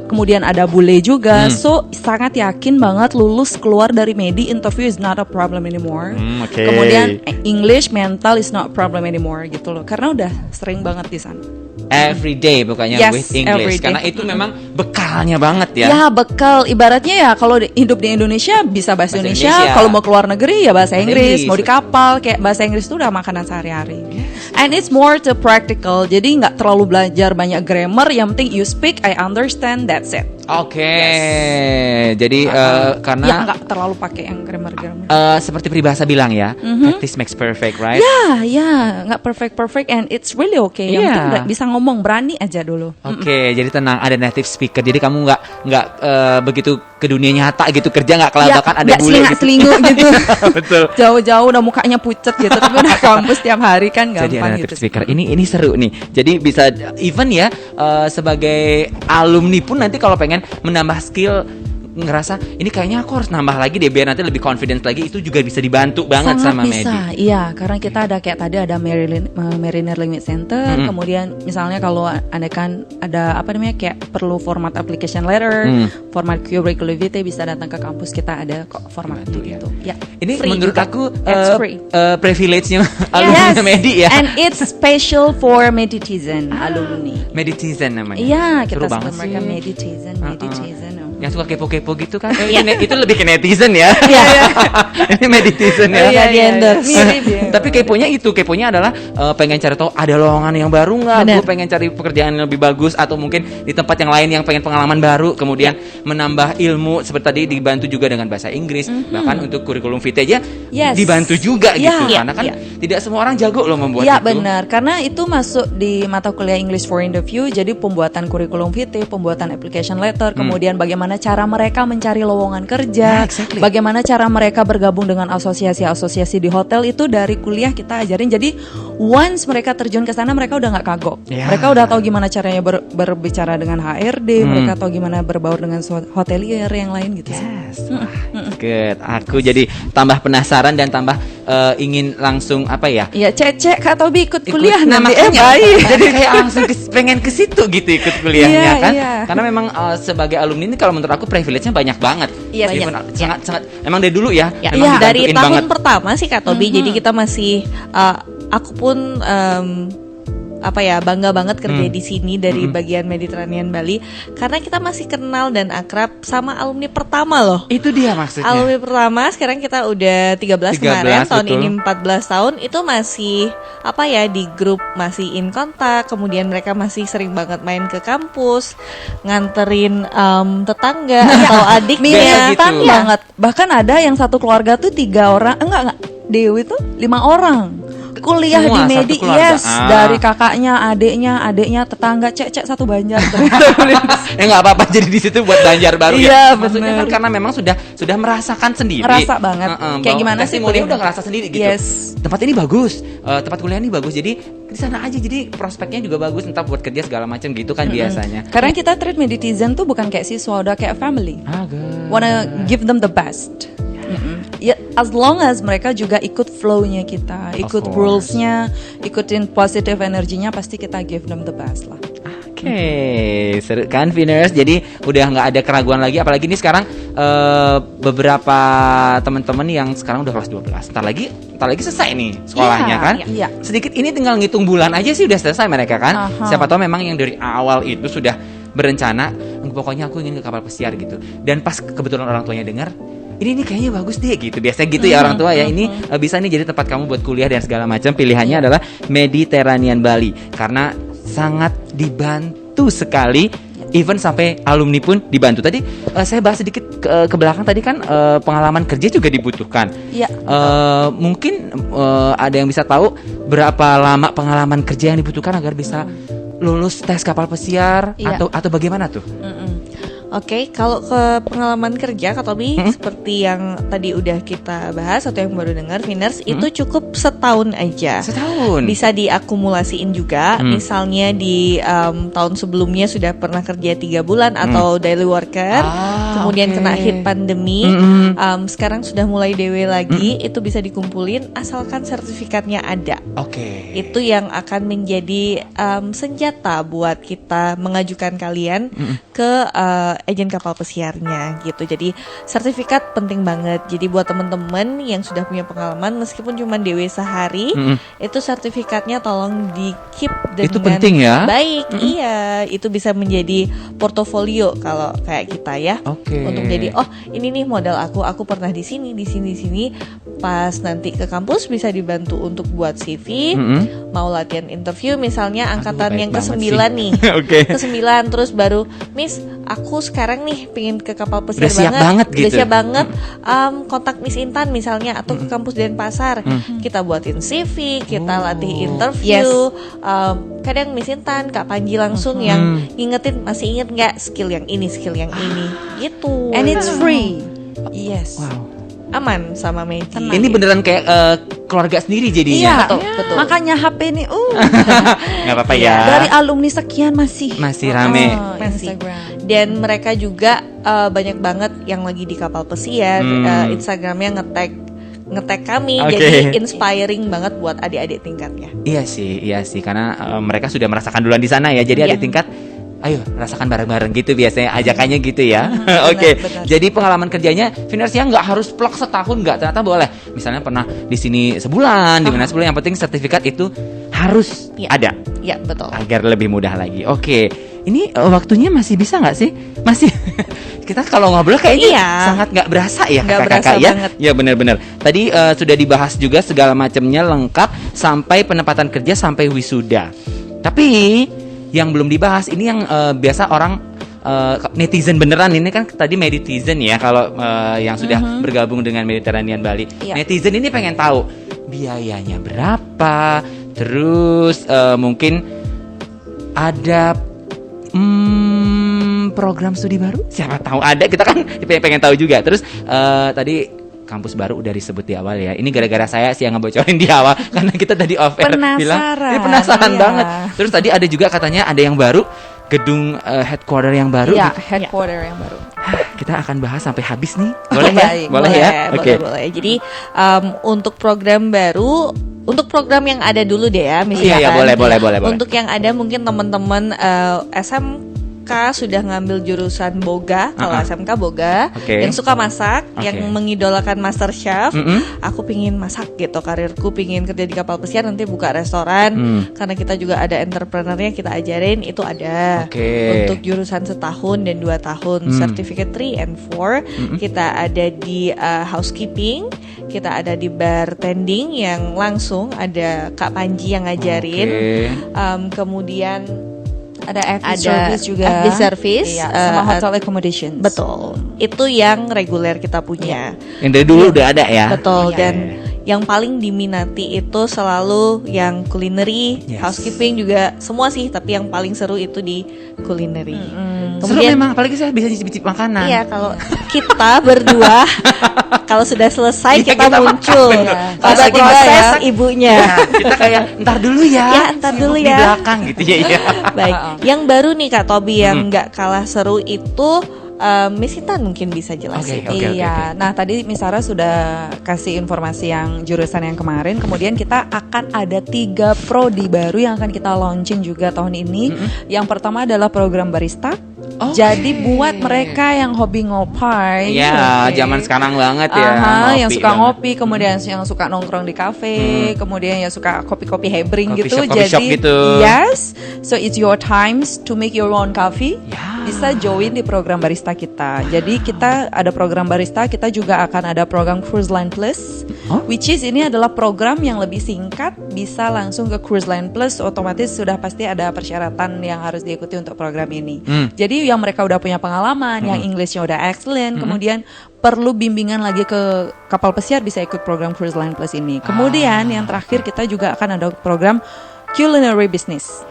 Kemudian ada bule juga, so sangat yakin banget lulus keluar dari Medi, interview is not a problem anymore. Kemudian English mental is not a problem anymore gitu loh, karena udah sering banget di sana. Every day pokoknya with English, karena itu memang bekalnya banget ya. Ya bekal, ibaratnya ya kalau hidup di Indonesia bisa bahasa Indonesia. Kalau mau keluar negeri ya bahasa Inggris. Mau di kapal kayak bahasa Inggris itu udah makanan sehari-hari. And it's more to practical, jadi nggak terlalu belajar banyak grammar. Yang penting you speak, I understand, that's it. Jadi karena ya nggak terlalu pakai yang grammar. Seperti peribahasa bilang ya, practice makes perfect, right? Ya, nggak perfect, and it's really okay. Yang penting udah bisa ngomong, berani aja dulu. Jadi tenang, ada native speaker. Jadi kamu nggak begitu ke dunia nyata gitu, kerja nggak kelabakan ada bule gitu. Selinguk gitu. Betul. Jauh-jauh udah mukanya pucet gitu, tapi udah kampus tiap hari kan gampang. Jadi ada native gitu. speaker. Ini seru nih. Jadi bisa even ya sebagai alumni pun nanti kalau pengen menambah skill ngerasa ini kayaknya aku harus nambah lagi deh biar nanti lebih confidence lagi, itu juga bisa dibantu banget Sangat sama bisa, Medi. iya, karena kita ada kayak tadi ada Mariner Language Center, kemudian misalnya kalau Anda kan ada apa namanya kayak perlu format application letter, format curriculum vitae, bisa datang ke kampus kita ada kok format itu gitu. Ya. Ini Free menurut juga. aku It's free. privilege-nya alumni Medi ya. And it's special for Meditizen alumni. Meditizen namanya. Iya, kita Seru banget sebut mereka sih. Meditizen. Yang suka kepo-kepo gitu kan. Itu lebih ke netizen ya. Ini meditizen ya. Iya, di endorse. Tapi keponya adalah pengen cari tahu ada lowongan yang baru nggak. Benar. Gue pengen cari pekerjaan yang lebih bagus atau mungkin di tempat yang lain yang pengen pengalaman baru. Kemudian menambah ilmu seperti tadi dibantu juga dengan bahasa Inggris. Bahkan untuk kurikulum vitae aja dibantu juga gitu. Karena kan tidak semua orang jago loh membuat Iya itu. benar, karena itu masuk di mata kuliah English for Interview. Jadi pembuatan kurikulum vitae, pembuatan application letter, kemudian bagaimana cara mereka mencari lowongan kerja, bagaimana cara mereka bergabung dengan asosiasi-asosiasi di hotel, itu dari kuliah kita ajarin. Jadi once mereka terjun ke sana, mereka udah nggak kagok. Mereka udah tahu gimana caranya berbicara dengan HRD, mereka tahu gimana berbaur dengan hotelier yang lain gitu. Yes. Good. Aku jadi tambah penasaran dan tambah ingin langsung apa ya? Iya, Cece Kak Tobi ikut kuliah Nah, nanti. makanya, Baik. jadi kayak langsung pengen ke situ gitu ikut kuliahnya Iya, kan. iya. Karena memang sebagai alumni ini kalau menurut aku privilege-nya banyak banget. Iya, Even banyak. sangat emang dari dulu ya. Ya, Memang dari dibantuin tahun banget. pertama sih Kak Tobi, jadi kita masih aku pun bangga banget kerja di sini dari bagian Mediterranean Bali karena kita masih kenal dan akrab sama alumni pertama loh. Itu dia maksudnya. Alumni pertama, sekarang kita udah 13 kemarin, tahun betul. ini 14 tahun, itu masih di grup, masih in kontak, kemudian mereka masih sering banget main ke kampus, nganterin tetangga atau adiknya. Biasa gitu. Banget. Bahkan ada yang satu keluarga tuh 3 orang, enggak, Dewi tuh 5 orang. Kuliah Semua di Medi, satu keluarga. yes, dari kakaknya, adeknya, tetangga, Cek satu Banjar. Nggak apa-apa jadi di situ buat Banjar baru Iya, ya. Maksudnya bener. kan karena memang sudah merasakan sendiri. Ngerasa banget. Kayak bahwa gimana sih testimoni kuliah? udah ngerasa sendiri gitu. Yes. Tempat ini bagus, tempat kuliah ini bagus. Jadi di sana aja, jadi prospeknya juga bagus, entah buat kerja segala macam gitu kan biasanya. Karena kita treat Meditizen tuh bukan kayak siswa, udah kayak family. Agak. Wanna give them the best. Ya, as long as mereka juga ikut flow-nya kita, ikut course. rules-nya, ikutin positive energinya, pasti kita give them the best lah. Oke, seru kan Viners? Jadi udah nggak ada keraguan lagi. Apalagi ini sekarang beberapa teman-teman yang sekarang udah kelas 12. Ntar lagi selesai nih sekolahnya Iya, kan? iya. Sedikit ini tinggal ngitung bulan aja sih udah selesai mereka kan? Aha. Siapa tahu memang yang dari awal itu sudah berencana, pokoknya aku ingin ke kapal pesiar gitu. Dan pas kebetulan orang tuanya dengar, ini kayaknya bagus deh gitu. Biasanya gitu ya orang tua ya. Ini bisa nih jadi tempat kamu buat kuliah dan segala macam. Pilihannya adalah Mediterranean Bali karena sangat dibantu sekali. Even sampai alumni pun dibantu. Tadi saya bahas sedikit ke belakang tadi kan pengalaman kerja juga dibutuhkan. Iya. Mungkin ada yang bisa tahu berapa lama pengalaman kerja yang dibutuhkan agar bisa lulus tes kapal pesiar Iya. atau bagaimana tuh? Oke, kalau ke pengalaman kerja Kak Tobi, seperti yang tadi udah kita bahas atau yang baru dengar Viners, itu cukup setahun aja. Setahun. Bisa diakumulasiin juga. Misalnya di tahun sebelumnya sudah pernah kerja 3 bulan atau daily worker, kemudian oke. kena hit pandemi, sekarang sudah mulai DW lagi, itu bisa dikumpulin asalkan sertifikatnya ada. Oke. Itu yang akan menjadi senjata buat kita mengajukan kalian ke agen kapal pesiarnya gitu. Jadi sertifikat penting banget. Jadi buat temen-temen yang sudah punya pengalaman meskipun cuma DW sehari, itu sertifikatnya tolong di keep dengan Itu penting ya? baik. Iya, itu bisa menjadi portofolio kalau kayak kita ya. Oke. Untuk jadi ini nih modal aku pernah di sini. Pas nanti ke kampus bisa dibantu untuk buat CV, mau latihan interview misalnya angkatan baik yang banget ke-9 sih. nih. Oke. Ke-9 terus baru, Miss, aku sekarang nih pengen ke kapal pesiar Udah siap banget gitu. Udah siap banget. Kontak Miss Intan misalnya atau ke kampus Denpasar. Kita buatin CV, kita latih interview. Kadang Miss Intan, Kak Panji langsung yang ngingetin, masih inget nggak skill yang ini gitu. And it's free. Yes. Wow. Aman sama Medi. Ini beneran kayak keluarga sendiri Iya, jadinya. betul. Makanya HP nih, Nggak apa-apa ya. dari alumni sekian masih Masih rame. Masih. Instagram. Dan mereka juga banyak banget yang lagi di kapal pesiar, Instagramnya ngetag kami, Oke. jadi inspiring banget buat adik-adik tingkatnya. Iya sih, karena mereka sudah merasakan duluan di sana ya. Jadi Iya. ada tingkat, ayo rasakan bareng-bareng gitu biasanya ajakannya gitu ya. Oke. benar. Jadi pengalaman kerjanya Finersia nggak harus plek setahun, nggak, ternyata boleh. Misalnya pernah di sini sebulan, di mana sebulan, yang penting sertifikat itu harus Iya. ada Ya betul. agar lebih mudah lagi. Oke. Ini waktunya masih bisa nggak sih? Masih. Kita kalau ngobrol kayaknya Iya. sangat nggak berasa ya Nggak kakak-kakak berasa ya. banget. Ya benar-benar. Tadi sudah dibahas juga segala macamnya lengkap sampai penempatan kerja sampai wisuda. Tapi yang belum dibahas ini yang biasa orang netizen beneran, ini kan tadi meditizen ya kalau yang sudah bergabung dengan Mediterranean Bali. Iya. Netizen ini pengen tahu biayanya berapa, terus mungkin ada program studi baru, siapa tahu ada, kita kan pengen tahu juga. Terus tadi kampus baru udah disebut di awal ya. Ini gara-gara saya sih yang ngebocorin di awal karena kita tadi off air bilang ini penasaran iya. banget. Terus tadi ada juga katanya ada yang baru, gedung headquarter yang baru. Iya, headquarter yang baru. Kita akan bahas sampai habis nih. Boleh ya? Baik, Boleh ya? Oke. Boleh. Jadi untuk program baru, untuk program yang ada dulu deh ya, misalkan. Iya, boleh. Untuk yang ada mungkin teman-teman SMK sudah ngambil jurusan boga, kalau SMK boga, Oke. yang suka masak, Oke. yang mengidolakan master chef. Aku pingin masak gitu, karirku pingin kerja di kapal pesiar, nanti buka restoran. Karena kita juga ada entrepreneurnya, kita ajarin, itu ada. Oke. Untuk jurusan setahun dan 2 tahun, certificate 3 and 4, kita ada di housekeeping, kita ada di bartending yang langsung ada Kak Panji yang ngajarin. Kemudian Ada FD ada service juga. FD service, Iya, sama hotel accommodations. betul. Itu yang reguler kita punya. Yang dari dulu udah ada ya. Betul. Iya, Dan iya. yang paling diminati itu selalu yang culinary, Yes. housekeeping juga semua sih, tapi yang paling seru itu di culinary. Seru memang, apalagi saya bisa nyicip-nyicip makanan. Iya, kalau kita berdua kalau sudah selesai Iya, kita kita muncul. makan. Pada Pas lagi proses masak, ibunya. Nah, kita kayak ntar dulu ya. Ya, ntar sibuk dulu di ya. belakang gitu ya. Iya. Baik. Yang baru nih Kak Tobi yang nggak kalah seru itu Miss Intan mungkin bisa jelasin. Oke. Iya, nah tadi Miss Sarah sudah kasih informasi yang jurusan yang kemarin. Kemudian kita akan ada 3 prodi baru yang akan kita launching juga tahun ini. Yang pertama adalah program barista. Oke. Jadi buat mereka yang hobi ngopai, Iya, zaman sekarang banget ya. yang ngopi suka banget. ngopi, kemudian yang suka nongkrong di kafe, kemudian yang suka kopi-kopi hebring Coffee gitu. shop, coffee shop gitu. Yes, so it's your times to make your own coffee. Ya. Bisa join di program barista kita. Jadi kita ada program barista, kita juga akan ada program Cruise Line Plus, Oh. which is ini adalah program yang lebih singkat, bisa langsung ke Cruise Line Plus, otomatis sudah pasti ada persyaratan yang harus diikuti untuk program ini. Jadi yang mereka udah punya pengalaman, yang Englishnya udah excellent, kemudian perlu bimbingan lagi ke kapal pesiar bisa ikut program Cruise Line Plus ini. Kemudian yang terakhir kita juga akan ada program Culinary Business.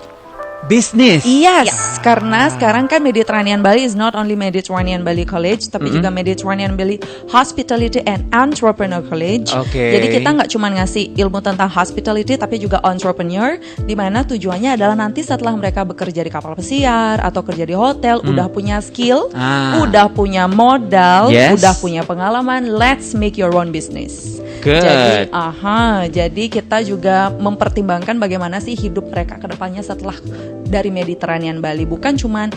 Bisnis. Yes, karena sekarang kan Mediterranean Bali is not only Mediterranean Bali College, tapi juga Mediterranean Bali Hospitality and Entrepreneur College. Oke. Jadi kita nggak cuma ngasih ilmu tentang hospitality, tapi juga entrepreneur, di mana tujuannya adalah nanti setelah mereka bekerja di kapal pesiar atau kerja di hotel, udah punya skill, udah punya modal, Yes. udah punya pengalaman, let's make your own business. Good. Jadi kita juga mempertimbangkan bagaimana sih hidup mereka ke depannya setelah dari Mediterranean Bali, bukan cuman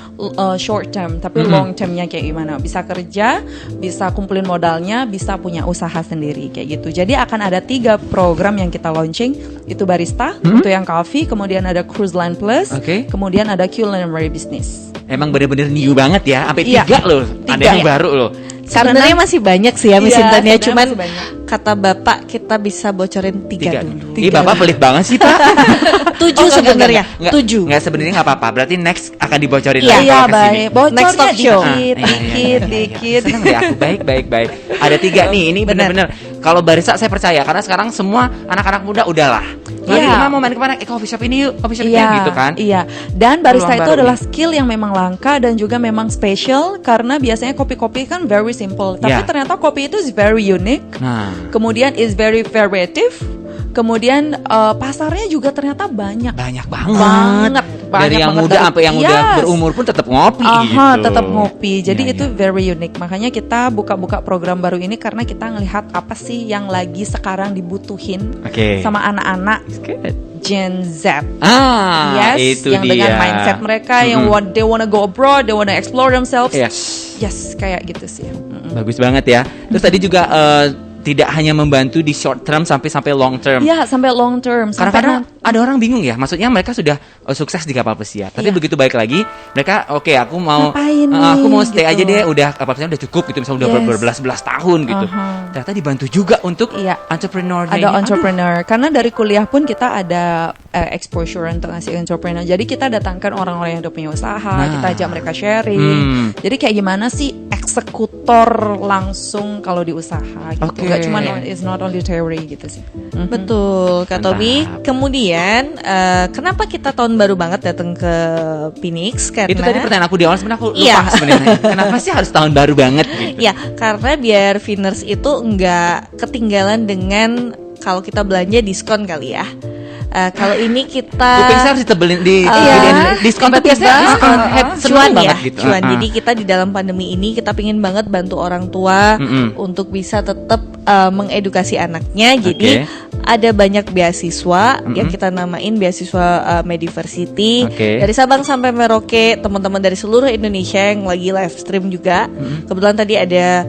short term tapi long termnya kayak gimana, bisa kerja, bisa kumpulin modalnya, bisa punya usaha sendiri kayak gitu. Jadi akan ada 3 program yang kita launching, itu barista, itu yang coffee, kemudian ada Cruise Line Plus, Oke. kemudian ada Culinary Business. Emang bener-bener new banget ya, sampai Iya. 3 loh. Ada 3. yang baru loh. Sebenarnya masih banyak sih ya Miss Iya, Intan ya, sebenarnya cuman masih banyak. kata Bapak kita bisa bocorin 3 dulu. Ih, Bapak pelit banget sih, Pak. 7 sebenarnya. 7. Enggak, sebenarnya enggak apa-apa. Berarti next akan dibocorin Iya, lagi Iya kalau kesini. baik, bocornya Next talk show. dikit. Seneng deh aku. Baik. Ada 3 nih. Ini bener-bener. Kalau barista saya percaya karena sekarang semua anak-anak muda udahlah. Lagi Iya. mau main kemana? Coffee shop ini yuk, coffee shop ini gitu kan. Iya. Dan barista Peluang itu baru adalah nih. skill yang memang langka dan juga memang special karena biasanya kopi-kopi kan very simple, tapi Iya. ternyata kopi itu is very unique. Nah, Kemudian is very variative. Kemudian pasarnya juga ternyata banyak. Banyak Banget. Dari yang banget. muda sampai yang udah Yes. berumur pun tetap ngopi Aha, gitu. tetap ngopi. Jadi Iya, itu iya. very unique. Makanya kita buka-buka program baru ini karena kita ngelihat apa sih yang lagi sekarang dibutuhin Oke. sama anak-anak Gen Z. Itu yang dia. dengan mindset mereka yang they wanna go abroad, they wanna explore themselves. Yes. Yes, kayak gitu sih. Bagus banget ya. Terus tadi juga tidak hanya membantu di short term sampai long term. Iya, sampai long term. Sampai Kadang-kadang ada orang bingung ya, maksudnya mereka sudah sukses di kapal pesiar, tapi Iya. begitu balik lagi, mereka oke, aku mau Ngapain aku nih, mau stay gitu. aja deh, udah kapal pesiar udah cukup gitu, misalnya udah Yes. berbelas-belas tahun gitu. Ternyata dibantu juga untuk Iya. entrepreneurnya ada ini. entrepreneur karena dari kuliah pun kita ada exposure untuk ngasih entrepreneur. Jadi kita datangkan orang-orang yang udah punya usaha, kita ajak mereka sharing. Jadi kayak gimana sih eksekutor langsung kalau di usaha gitu. Oke. Gak cuma it's not only theory gitu sih. Betul, Kak Mantap. Tobi. Kemudian, kenapa kita tahun baru banget datang ke Phoenix? Karena Itu tadi pertanyaan aku di awal, sebenarnya aku lupa Iya. sebenarnya. Kenapa sih harus tahun baru banget gitu? ya, karena biar Winners itu nggak ketinggalan dengan kalau kita belanja diskon kali ya. Kalau ini kita Kuping saya harus ditebelin diskon tapi tiba-tiba biasanya diskon cuan ya, banget gitu. cuan. Jadi kita di dalam pandemi ini kita pingin banget bantu orang tua untuk bisa tetap mengedukasi anaknya. Jadi ada banyak beasiswa yang kita namain beasiswa Mediversity dari Sabang sampai Merauke, teman-teman dari seluruh Indonesia yang lagi live stream juga. Kebetulan tadi ada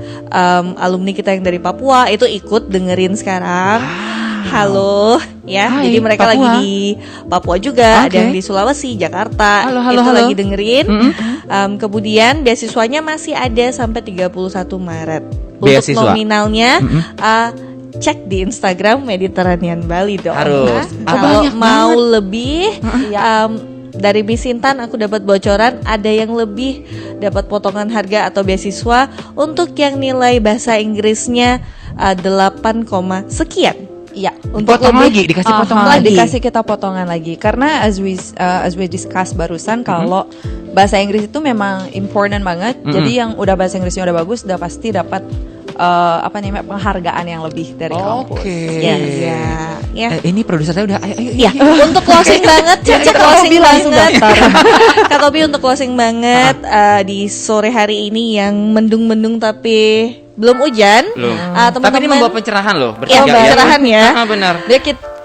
alumni kita yang dari Papua itu ikut dengerin sekarang. Halo, ya. Hai, Jadi mereka Papua. lagi di Papua juga, ada yang di Sulawesi, Jakarta. Halo, itu halo. lagi dengerin. Kemudian beasiswanya masih ada sampai 31 Maret. Untuk Beasiswa. nominalnya cek di Instagram Mediterranean Bali dong. Harus. Kalau Banyak mau lebih dari Miss Intan aku dapat bocoran ada yang lebih dapat potongan harga atau beasiswa untuk yang nilai bahasa Inggrisnya 8, sekian. Iya, Potong lagi, dikasih potong lagi. Dikasih kita potongan lagi karena as we discuss barusan kalau bahasa Inggris itu memang important banget. Jadi yang udah bahasa Inggrisnya udah bagus udah pasti dapat penghargaan yang lebih dari kampus. Ya. Ini produser saya udah ayo. Ya, untuk closing banget, Cici closing langsung banget. daftar. Kak Tobi untuk closing banget di sore hari ini yang mendung-mendung tapi belum hujan. Belum. Teman-teman, Tapi ini membawa pencerahan loh, Iya, bertiga pencerahan ya. Benar. Dia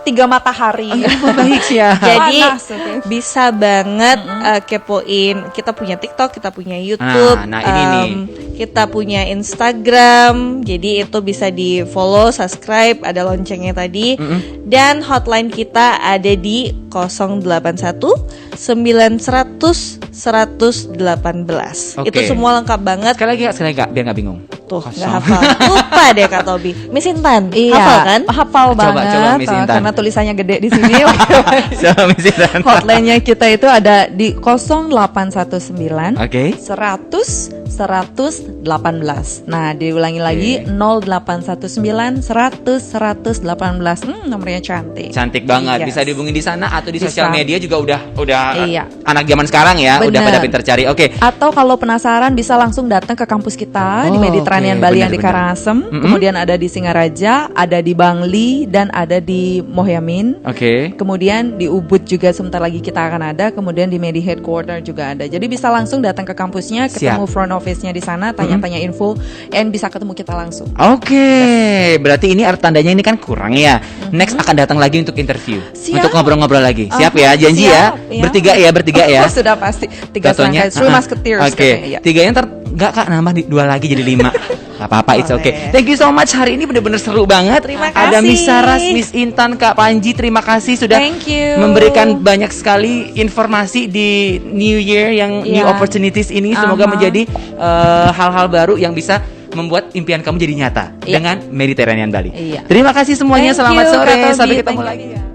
3 matahari. Baik sih ya. Jadi Panas, oke. bisa banget kepoin. Kita punya TikTok, kita punya YouTube, Nah, ini nih. kita punya Instagram. Jadi itu bisa di follow, subscribe, ada loncengnya tadi. Dan hotline kita ada di 081 900 118. Oke. Itu semua lengkap banget. Sekali lagi Kak, biar nggak bingung. Tuh, nggak hafal. Lupa deh Kak Tobi. Miss Intan, Iya, hafal kan? Hafal Coba, banget Miss Intan. karena tulisannya gede di sini. Hotline-nya kita itu ada di 0819 Oke. 100 118. Nah, diulangi lagi 0819 100 118. Nomornya cantik. Cantik banget. Yes. Bisa dihubungi di sana atau di Bisa. sosial media juga udah Iya. anak zaman sekarang ya, udah Bener. pada pinter cari. Oke. Atau kalau penasaran bisa langsung datang ke kampus kita di Oh, Mediterranean oke. Bali yang di Benar-benar. Karangasem, kemudian ada di Singaraja, ada di Bangli dan ada di Mohyamin. Oke. Kemudian di Ubud juga sebentar lagi kita akan ada, kemudian di Medi Headquarter juga ada. Jadi bisa langsung datang ke kampusnya, ketemu front office-nya di sana, tanya-tanya info, dan bisa ketemu kita langsung. Oke, berarti ini tandanya ini kan kurang ya. Next akan datang lagi untuk interview, Siap. untuk ngobrol-ngobrol lagi. Siap ya, janji ya. Siap, Bertiga ya. Oh, sudah pasti. 3 Contohnya, serangkai, 3 musketeers. Oke, katanya, ya. tiganya ntar nggak Kak nambah 2 lagi jadi 5. Gak apa-apa, it's okay. Thank you so much, hari ini bener-bener seru banget. Terima Ada kasih. Miss Saras, Miss Intan, Kak Panji, terima kasih sudah Thank you. memberikan banyak sekali informasi di New Year yang new Iya. opportunities ini. Semoga menjadi hal-hal baru yang bisa membuat impian kamu jadi nyata Iya. dengan Mediterranean Bali. Iya. Terima kasih semuanya, Thank selamat you, sore, Kak Tobi. sampai ketemu Thank you. lagi.